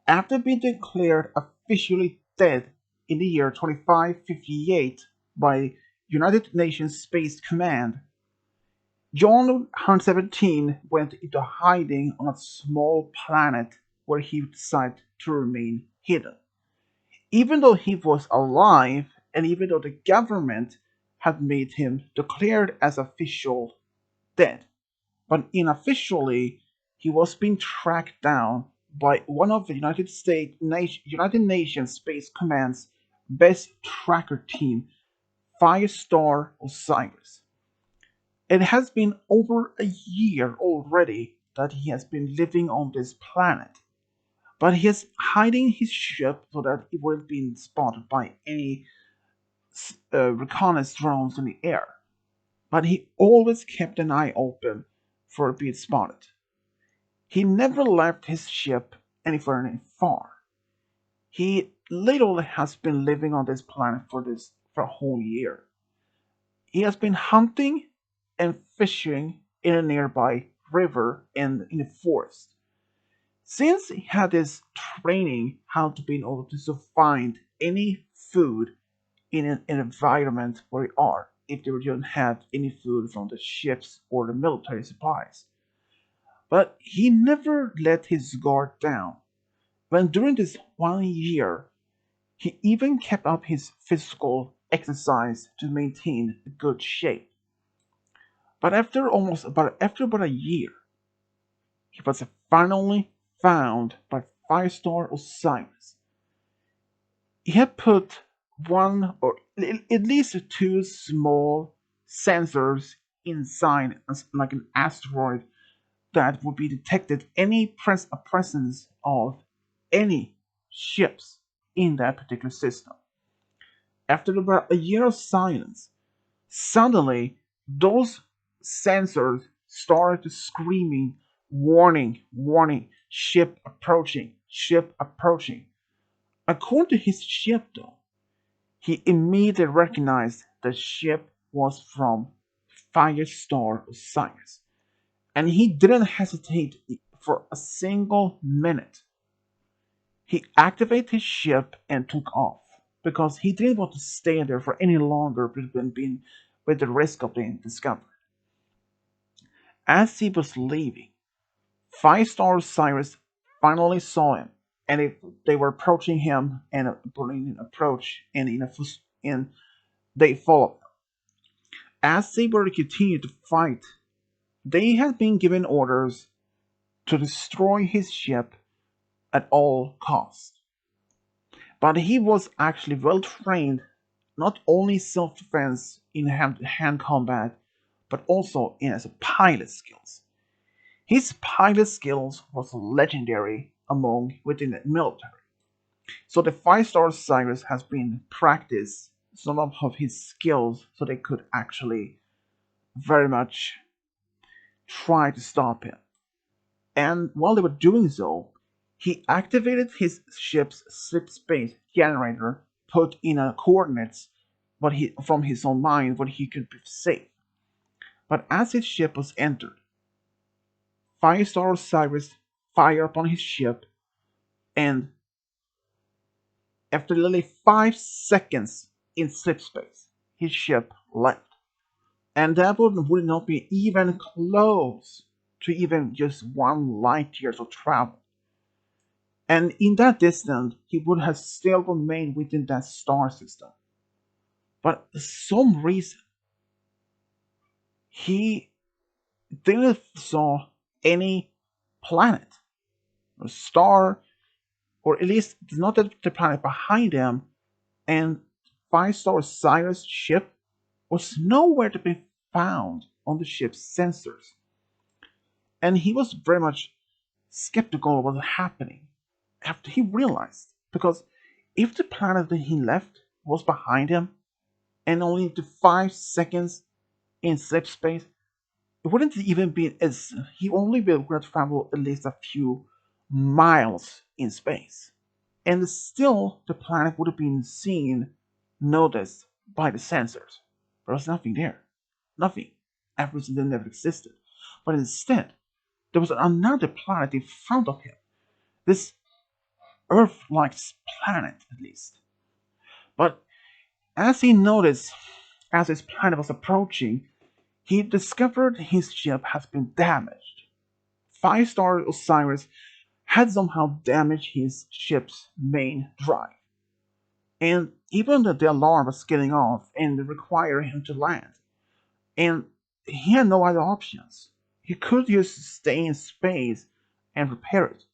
After being declared officially dead in the year 2558 by United Nations Space Command, John-117 went into hiding on a small planet where he decided to remain hidden. Even though he was alive, and even though the government had made him declared as official dead, but unofficially he was being tracked down by one of the United Nations Space Command's best tracker team, Firestar Osiris. It has been over a year already that he has been living on this planet, but he is hiding his ship so that it wouldn't be spotted by any reconnaissance drones in the air. But he always kept an eye open for being spotted. He never left his ship any far. He literally has been living on this planet for a whole year. He has been hunting and fishing in a nearby river and in the forest. Since he had this training how to be able to find any food in an environment where they are, if they don't have any food from the ships or the military supplies. But he never let his guard down. When during this 1 year, he even kept up his physical exercise to maintain a good shape. But after about a year, he was finally found by Firestar Osiris. He had put one or at least two small sensors inside, like an asteroid, that would be detected any presence of any ships in that particular system. After about a year of silence, suddenly those sensors started screaming, warning, warning, ship approaching, ship approaching. According to his ship, though, he immediately recognized the ship was from Firestar Osiris, and he didn't hesitate for a single minute. He activated his ship and took off because he didn't want to stay there for any longer with the risk of being discovered. As he was leaving, Five-Star Osiris finally saw him, and they were approaching him and putting an approach, and they followed him. As they were to continue to fight, they had been given orders to destroy his ship at all costs. But he was actually well trained, not only self-defense in hand combat, but also in his pilot skills. His pilot skills was legendary among within the military. So the five-star Cyrus has been practiced some of his skills so they could actually very much try to stop him. And while they were doing so, he activated his ship's slip space generator, put in a coordinates from his own mind where he could be safe. But as his ship was entered, Firestar Osiris fired upon his ship, and after literally 5 seconds in slip space, his ship left. And that would not be even close to even just 1 light years of travel. And in that distance, he would have still remained within that star system. But for some reason, he didn't saw any planet or star, or at least not the planet behind him, and Five-Star Cyrus' ship was nowhere to be found on the ship's sensors. And he was very much skeptical of what was happening after he realized, because if the planet that he left was behind him and only into 5 seconds in slip space, it wouldn't even be as he only be able to travel at least a few miles in space. And still the planet would have been seen, noticed by the sensors. There was nothing there. Nothing. Everything never existed. But instead, there was another planet in front of him. This Earth-like planet at least. But as he noticed, as his planet was approaching, he discovered his ship has been damaged. Five-star Osiris had somehow damaged his ship's main drive. And even the alarm was getting off and required him to land. And he had no other options. He could just stay in space and repair it.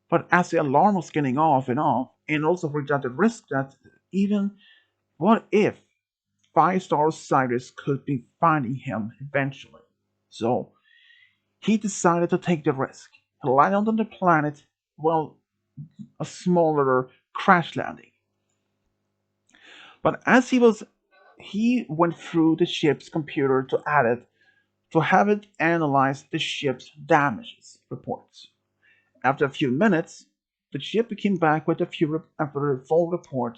But as the alarm was getting off, and also without the risk that even what if five-star Osiris could be finding him eventually? So he decided to take the risk. He landed on the planet, well, a smaller crash landing. But as he went through the ship's computer to have it analyze the ship's damages reports. After a few minutes, the ship came back with a full report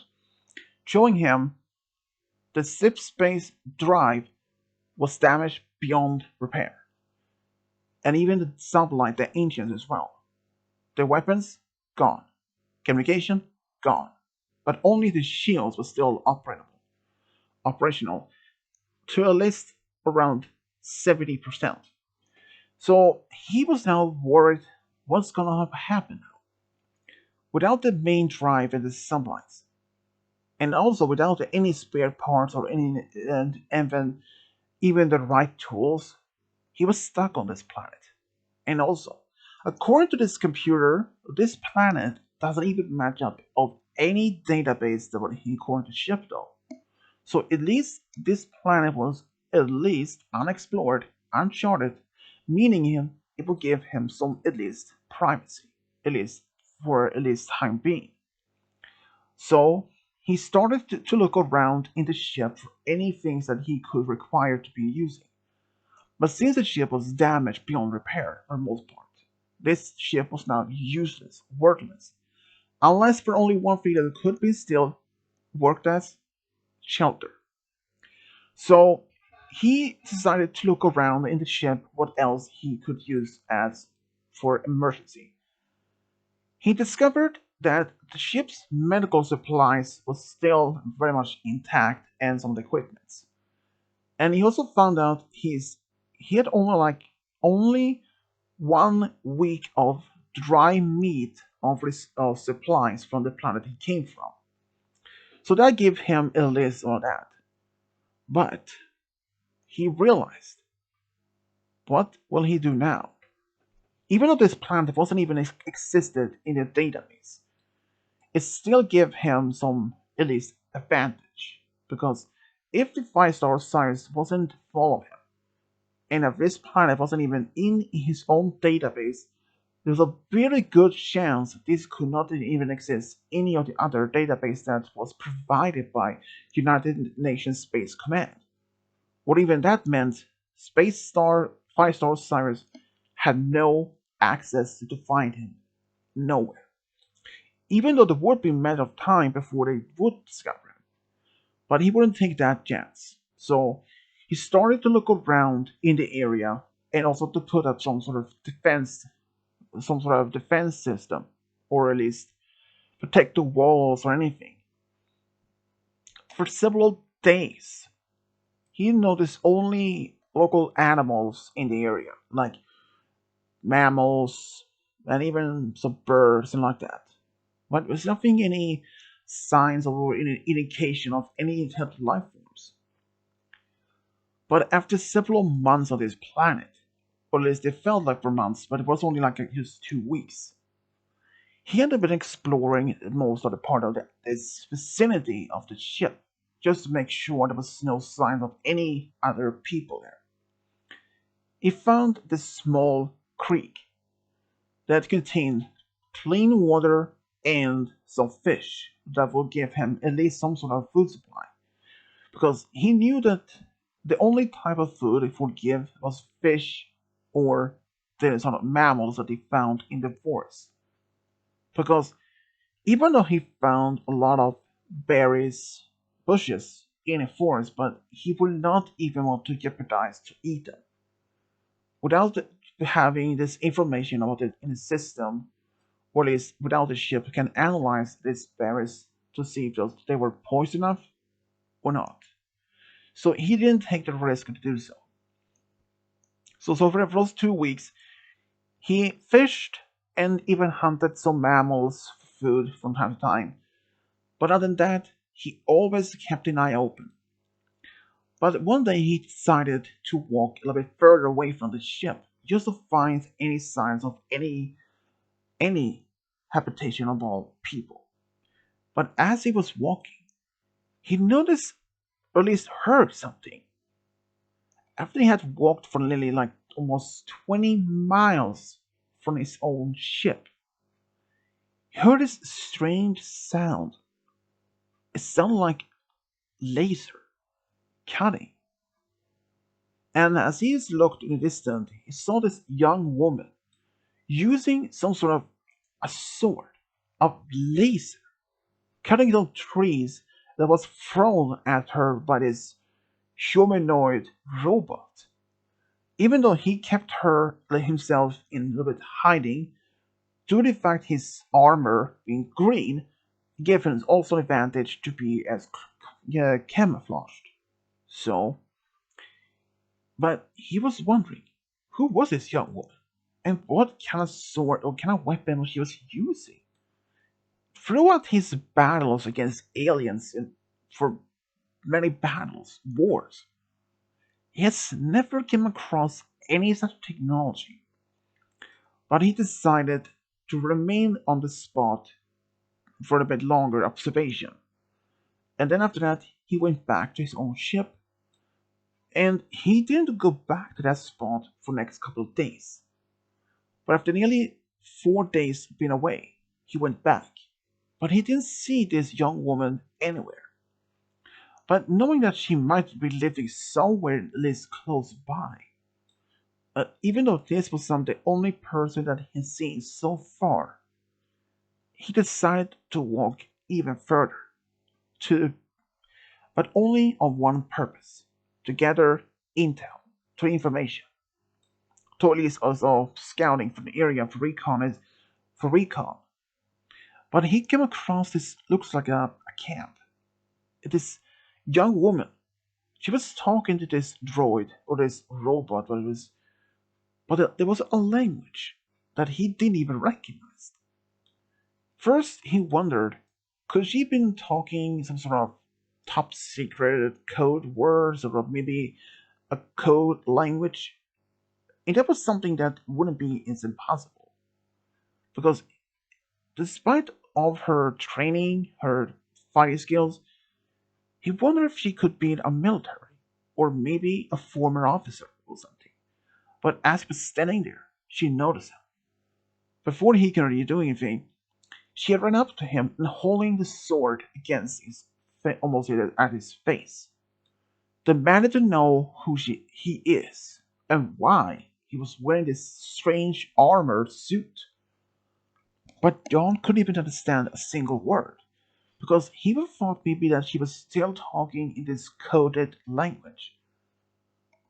showing him the ship's space drive was damaged beyond repair, and even the satellite, the engines as well. The weapons gone, communication gone, but only the shields were still operational to at least around 70%. So he was now worried what's gonna happen now. Without the main drive and the sublights, and also without any spare parts or any and even the right tools, he was stuck on this planet. And also, according to this computer, this planet doesn't even match up of any database that he according to ship though. So at least this planet was at least unexplored, uncharted, meaning it will give him some at least privacy, at least for at least time being. So he started to look around in the ship for any things that he could require to be using. But since the ship was damaged beyond repair for the most part, this ship was now useless, worthless, unless for only one thing that could be still worked as shelter. So he decided to look around in the ship what else he could use as for emergency. He discovered that the ship's medical supplies was still very much intact and some of the equipment. And he also found out he had only 1 week of dry meat of supplies from the planet he came from. So that gave him a list of that. But he realized, what will he do now? Even though this planet wasn't even existed in the database, it still gave him some at least advantage. Because if the five-star science wasn't following him, and if this planet wasn't even in his own database, there's a very good chance this could not even exist in any of the other database that was provided by United Nations Space Command. What even that meant, Space Star 5-star Cyrus had no access to find him. Nowhere. Even though there would be a matter of time before they would discover him. But he wouldn't take that chance. So he started to look around in the area and also to put up some sort of defense system, or at least protect the walls or anything. For several days, he noticed only local animals in the area, like mammals and even some birds and like that. But there's nothing any signs or any indication of any type of life forms. But after several months on this planet, or at least it felt like for months, but it was only like just 2 weeks. He had been exploring most of the part of this vicinity of the ship, just to make sure there was no sign of any other people there. He found this small creek that contained clean water and some fish that would give him at least some sort of food supply. Because he knew that the only type of food it would give was fish or the sort of mammals that he found in the forest. Because even though he found a lot of berries, bushes in a forest, but he would not even want to jeopardize to eat them. Without having this information about it in the system, or at least without the ship, can analyze these berries to see if they were poison enough or not. So he didn't take the risk to do so. So for those 2 weeks, he fished and even hunted some mammals for food from time to time. But other than that, he always kept an eye open. But one day he decided to walk a little bit further away from the ship just to find any signs of any habitation of all people. But as he was walking, he noticed, or at least heard something. After he had walked for nearly like almost 20 miles from his own ship, he heard this strange sound. It sounded like laser cutting. And as he looked in the distance, he saw this young woman using some sort of a sword of laser, cutting down trees that was thrown at her by this humanoid robot. Even though he kept her himself in a little bit hiding, due to the fact his armor being green gave him also an advantage to be as camouflaged. So, but he was wondering, who was this young woman? And what kind of sword or kind of weapon she was using? Throughout his battles against aliens and for many battles, wars, he has never come across any such technology. But he decided to remain on the spot for a bit longer observation. And then after that, he went back to his own ship, and he didn't go back to that spot for the next couple of days. But after nearly 4 days being away, he went back. But he didn't see this young woman anywhere. But knowing that she might be living somewhere at least close by, even though this was the only person that he had seen so far, he decided to walk even further, to but only on one purpose: to gather intel, to information, to at least also scouting for the area for recon. But he came across this looks like a camp. This young woman, she was talking to this droid or this robot, but there was a language that he didn't even recognize. First, he wondered, could she been talking some sort of top secret code words or maybe a code language? And that was something that wouldn't be as impossible. Because despite all of her training, her fighting skills, he wondered if she could be in a military or maybe a former officer or something. But as he was standing there, she noticed him. Before he could really do anything, she had run up to him and holding the sword against his almost at his face, demanded to know he is and why he was wearing this strange armored suit. But John couldn't even understand a single word, because he would thought maybe that she was still talking in this coded language.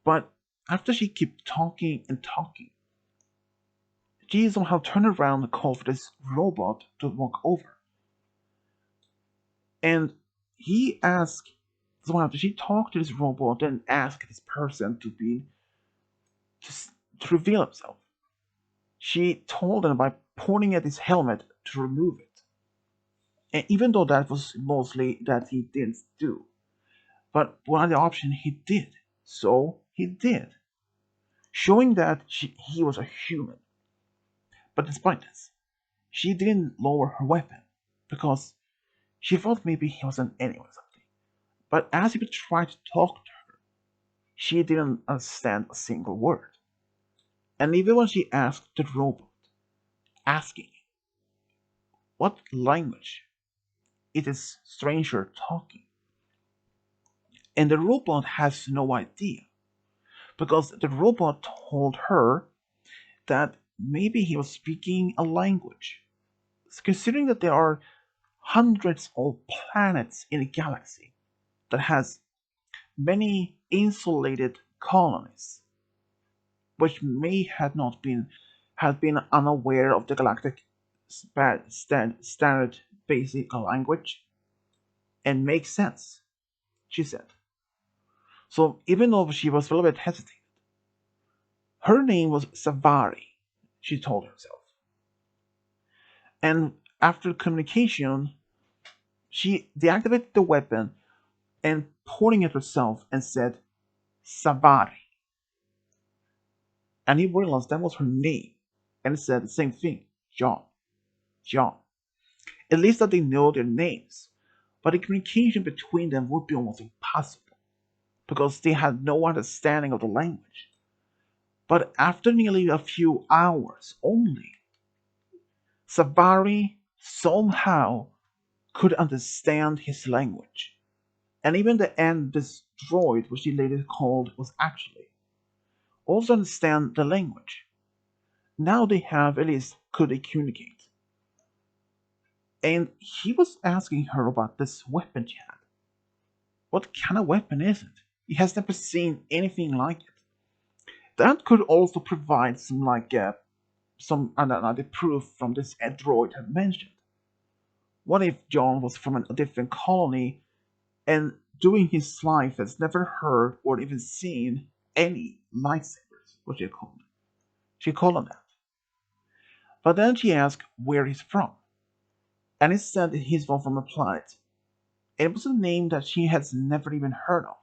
But after she kept talking and talking, she somehow turned around and called for this robot to walk over. And he asked somehow, did she talk to this robot and ask this person to, to reveal himself? She told him by pointing at his helmet to remove it. And even though that was mostly that he didn't do, but one other option he did. So he did, showing that he was a human. But despite this, she didn't lower her weapon because she thought maybe he was an enemy or something. But as he would try to talk to her, she didn't understand a single word. And even when she asked the robot, asking what language it is stranger talking, and the robot has no idea because the robot told her that maybe he was speaking a language. Considering that there are hundreds of planets in a galaxy that has many insulated colonies, which may have not been have been unaware of the galactic standard basic language and makes sense, she said. So even though she was a little bit hesitant, her name was Savari, she told herself. And after communication, she deactivated the weapon and pointing at herself and said, Savari. And he realized that was her name and said the same thing, John. John. At least that they know their names. But the communication between them would be almost impossible because they had no understanding of the language. But after nearly a few hours only, Savari somehow could understand his language. And even the end this droid, which he later called, was actually also understand the language. Now they have at least could they communicate. And he was asking her about this weapon she had. What kind of weapon is it? He has never seen anything like it. That could also provide some another proof from this android had mentioned. What if John was from a different colony and during his life has never heard or even seen any lightsabers? What she called it. She called him that. But then she asked where he's from, and he said that he's from a planet. It was a name that she has never even heard of.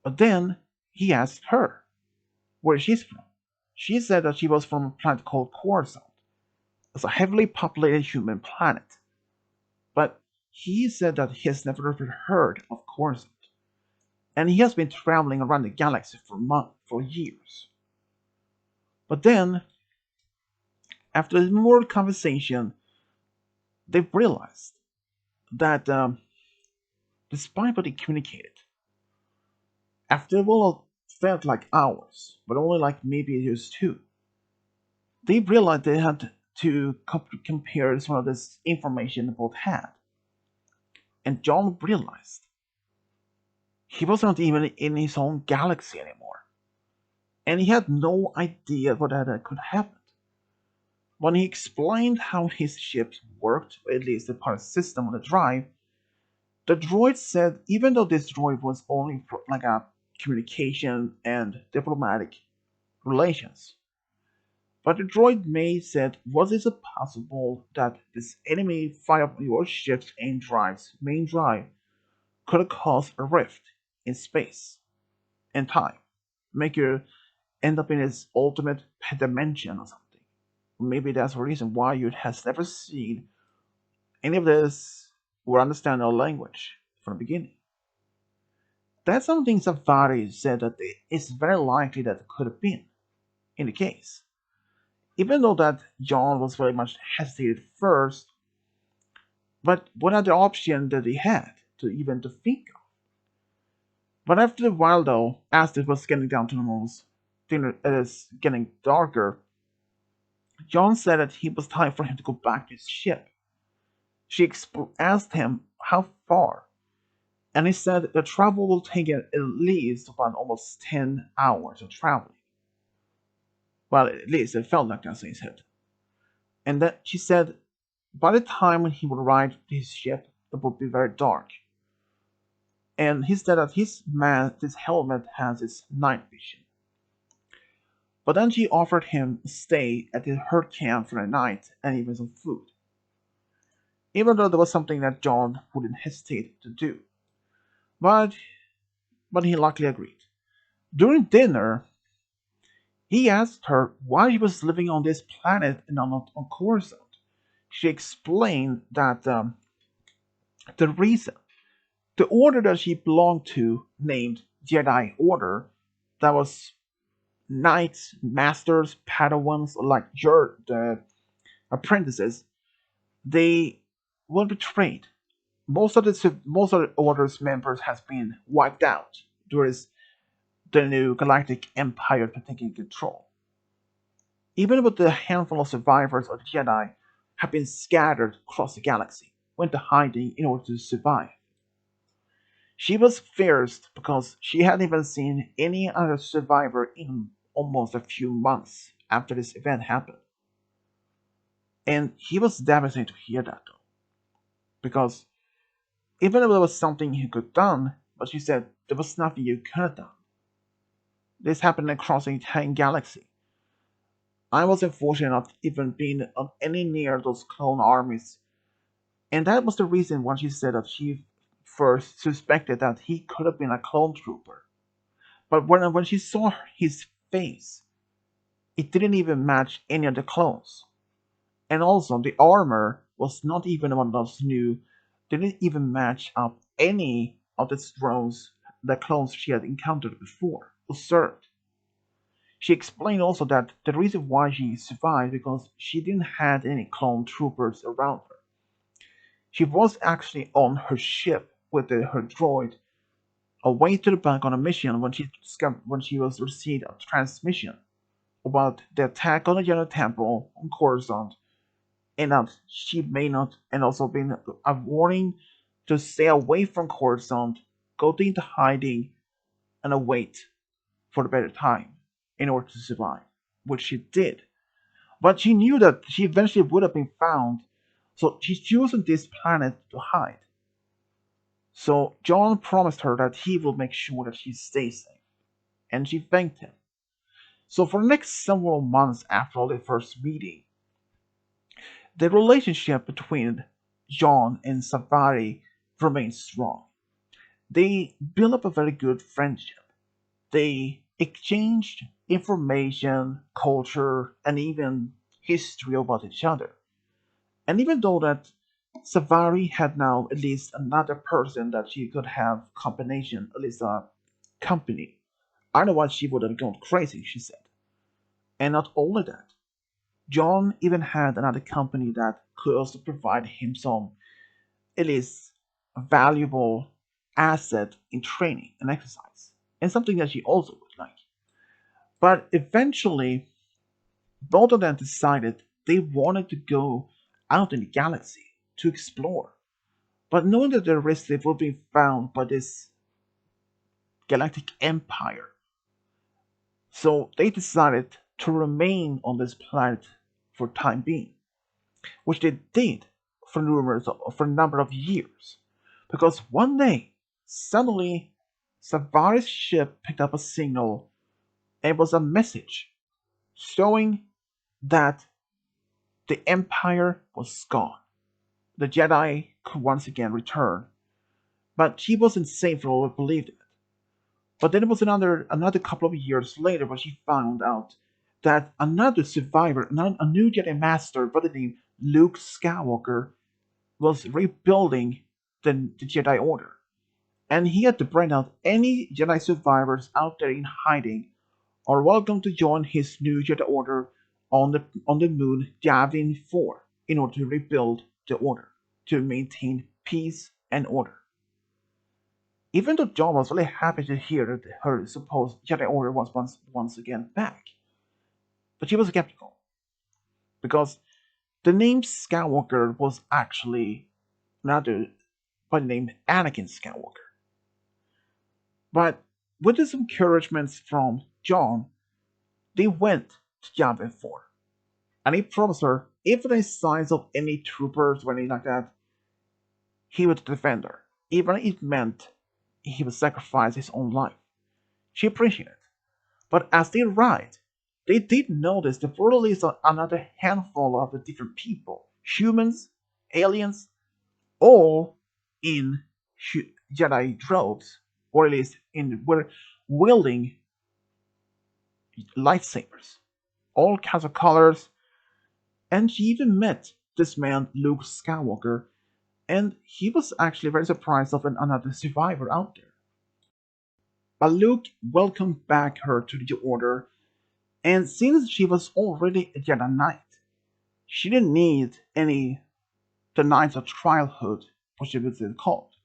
But then he asked her where she's from. She said that she was from a planet called Coruscant. It's a heavily populated human planet. But he said that he has never even heard of Coruscant. And he has been traveling around the galaxy for years. But then, after more conversation, they realized that despite what they communicated, after all felt like hours, but only like maybe just two, they realized they had to compare some of this information they both had. And John realized he was not even in his own galaxy anymore. And he had no idea what that could happen. When he explained how his ships worked, or at least the part system on the drive, the droid said even though this droid was only for like a communication and diplomatic relations, but the droid May said, was it possible that this enemy fire your ship's main drive could cause a rift in space and time, make you end up in its ultimate dimension or something? Maybe that's the reason why you has never seen any of this or understand our language from the beginning. That's something Savari said that it's very likely that it could have been in the case. Even though that John was very much hesitated first, but what other option did he had to even to think of? But after a while though, as it was getting down to the most dinner is getting darker, John said that it was time for him to go back to his ship. She asked him how far, and he said the travel will take at least about almost 10 hours of traveling. Well, at least it felt like that in his head. And that she said by the time when he would arrive to his ship, it would be very dark. And he said that his helmet has its night vision. But then she offered him a stay at her camp for the night and even some food. Even though there was something that John wouldn't hesitate to do. But but he luckily agreed. During dinner, he asked her why she was living on this planet and not on Coruscant. She explained that the reason, the order that she belonged to, named Jedi Order, that was knights, masters, padawans, like the apprentices, they were betrayed. Most of the Order's members has been wiped out. There is the new Galactic Empire taking control. Even with the handful of survivors of the Jedi have been scattered across the galaxy, went to hiding in order to survive. She was fierce because she hadn't even seen any other survivor in almost a few months after this event happened. And he was devastated to hear that, though, because even though there was something he could have done, but she said there was nothing you could have done. This happened across the entire galaxy. I wasn't fortunate enough to even being on any near those clone armies, and that was the reason why she said that she first suspected that he could have been a clone trooper. But when she saw his face, it didn't even match any of the clones. And also, the armor was not even one of those new, didn't even match up any of the clones she had encountered before, observed. She explained also that the reason why she survived because she didn't have any clone troopers around her. She was actually on her ship with her droid away to the bank on a mission when she was received a transmission about the attack on the Yellow Temple on Coruscant, and that she may not, and also been a warning to stay away from Coruscant, go into hiding, and await for a better time in order to survive, which she did. But she knew that she eventually would have been found, so she chosen this planet to hide. So John promised her that he will make sure that she stays safe, and she thanked him. So for the next several months after their first meeting, the relationship between John and Savari remained strong. They built up a very good friendship. They exchanged information, culture, and even history about each other. And even though that Savari had now at least another person that she could have combination, at least a company, otherwise she would have gone crazy, she said. And not only that, John even had another company that could also provide him some, at least, a valuable asset in training and exercise, and something that she also would like. But eventually, both of them decided they wanted to go out in the galaxy to explore. But knowing that the risk they would be found by this galactic empire, so they decided to remain on this planet for time being, which they did for a number of years. Because one day, suddenly, Savari's ship picked up a signal, and it was a message showing that the Empire was gone. The Jedi could once again return, but she wasn't safe for all who believed it. But then it was another couple of years later when she found out that another survivor, a new Jedi Master by the name Luke Skywalker, was rebuilding the Jedi Order. And he had to bring out any Jedi survivors out there in hiding are welcome to join his new Jedi Order on the moon Yavin 4 in order to rebuild the Order, to maintain peace and order. Even though John was really happy to hear that her supposed Jedi Order was once again back, but she was skeptical because the name Skywalker was actually another by the name Anakin Skywalker. But with his encouragements from John, they went to Yavin 4, and he promised her if there is signs of any troopers or anything like that, he would defend her, even if it meant he would sacrifice his own life. She appreciated it. But as they arrived, they did notice there were at least another handful of the different people, humans, aliens, all in Jedi robes, or at least were wielding lightsabers, all kinds of colors, and she even met this man, Luke Skywalker, and he was actually very surprised of another survivor out there. But Luke welcomed back her to the Order, and since she was already a Jedi Knight, she didn't need any the Knights of Trialhood, which it was called.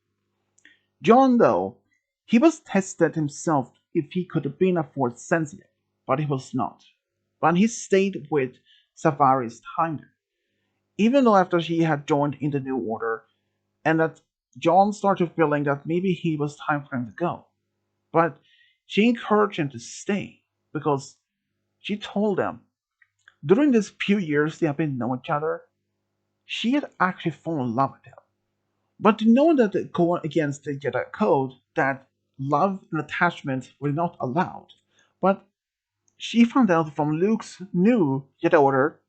John, though, he was tested himself if he could have been a Force sensitive, but he was not. But he stayed with Savari's time there, even though after he had joined in the New Order, and that John started feeling that maybe he was time for him to go. But she encouraged him to stay because she told him During these few years they have been knowing each other, she had actually fallen in love with him. But knowing that it going against the Jedi code that love and attachment were not allowed. But she found out from Luke's new Jedi Order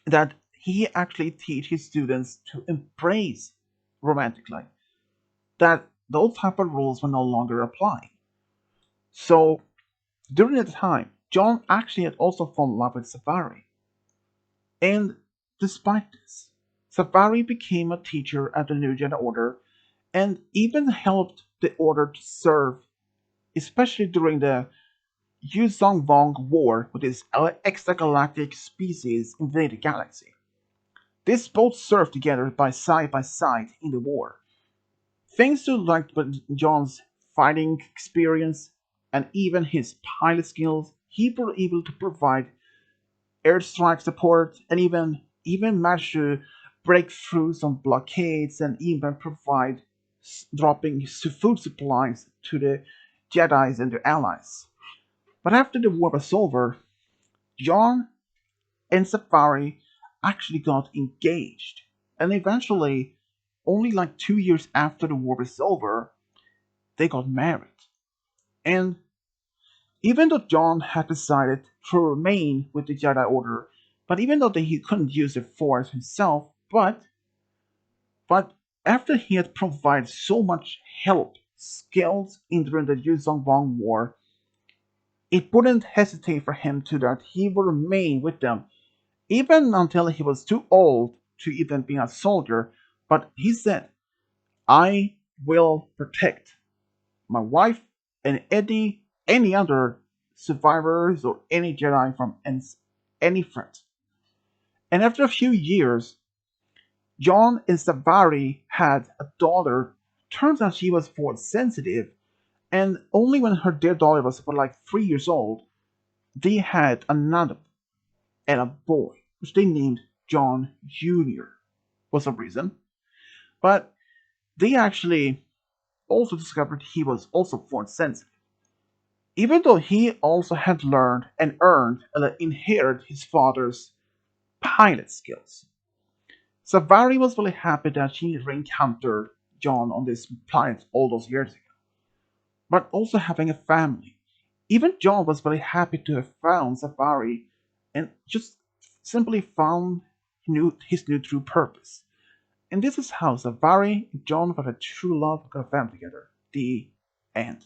that he actually teach his students to embrace romantically. That those type of rules were no longer applying. So during that time, John actually had also fallen in love with Savari. And despite this, Savari became a teacher at the New Jedi Order and even helped the Order to serve, especially during the Yuzong-Vong War with its extragalactic species invaded the galaxy. These both served together by side in the war. Thanks to like John's fighting experience and even his pilot skills, he was able to provide airstrike support and even managed to break through some blockades and even provide dropping food supplies to the Jedi's and their allies. But after the war was over, John and Safari actually got engaged, and eventually, only like 2 years after the war was over, they got married. And even though John had decided to remain with the Jedi Order, but even though he couldn't use the Force himself, but after he had provided so much help, skills in during the Yuzong Wang War, it wouldn't hesitate for him to that he would remain with them even until he was too old to even be a soldier. But he said, "I will protect my wife and any other survivors or any Jedi from any threat." And after a few years, John and Savari had a daughter. Turns out she was force sensitive, and only when her dear daughter was about like 3 years old, they had another and a boy, which they named John Jr. for some reason. But they actually also discovered he was also force sensitive. Even though he also had learned and earned and inherited his father's pilot skills. Savari was really happy that she re-encountered John on this planet all those years ago, but also having a family. Even John was very happy to have found Savari and just simply found his new true purpose. And this is how Savari and John found a true love got a family together. The end.